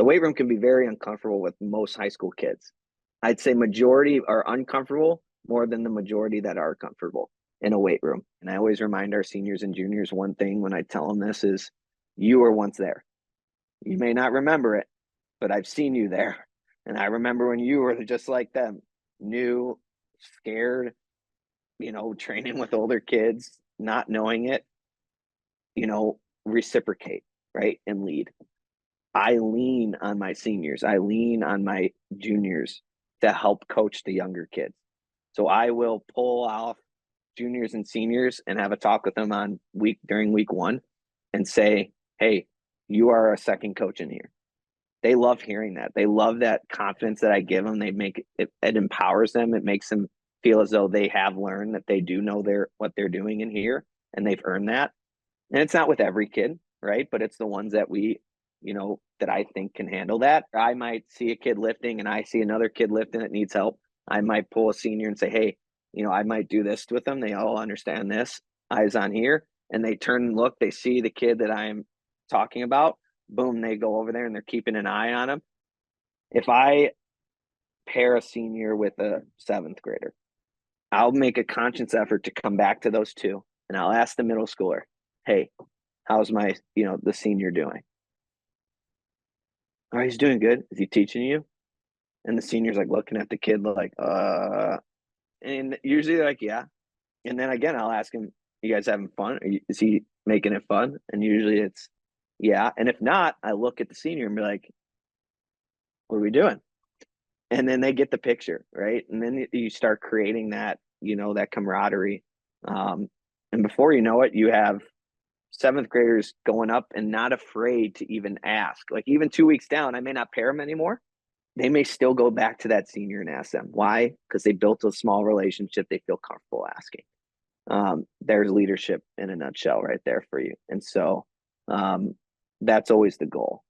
The weight room can be very uncomfortable with most high school kids. I'd say majority are uncomfortable more than the majority that are comfortable in a weight room. And I always remind our seniors and juniors one thing when I tell them this is you were once there. You may not remember it, but I've seen you there. And I remember when you were just like them, new, scared, training with older kids, not knowing it, reciprocate, right? And lead. I lean on my seniors. I lean on my juniors to help coach the younger kids. So I will pull off juniors and seniors and have a talk with them during week 1 and say, hey, you are a second coach in here. They love hearing that. They love that confidence that I give them. It empowers them. It makes them feel as though they have learned, that they do know what they're doing in here and they've earned that. And it's not with every kid, right? But it's the ones that that I think can handle that. I might see a kid lifting and I see another kid lifting that needs help. I might pull a senior and say, hey, I might do this with them. They all understand this. Eyes on here. And they turn and look. They see the kid that I'm talking about. Boom, they go over there and they're keeping an eye on him. If I pair a senior with a 7th grader, I'll make a conscious effort to come back to those two. And I'll ask the middle schooler, hey, how's my, the senior doing? Oh, he's doing good. Is he teaching you? And the senior's like looking at the kid like, and usually they're like, yeah. And then again, I'll ask him, you guys having fun? Is he making it fun? And usually it's, yeah. And if not, I look at the senior and be like, what are we doing? And then they get the picture, right? And then you start creating that, that camaraderie. And before you know it, you have 7th graders going up and not afraid to even ask. Like even 2 weeks down, I may not pair them anymore. They may still go back to that senior and ask them. Why? Because they built a small relationship. They feel comfortable asking. There's leadership in a nutshell right there for you. And so that's always the goal.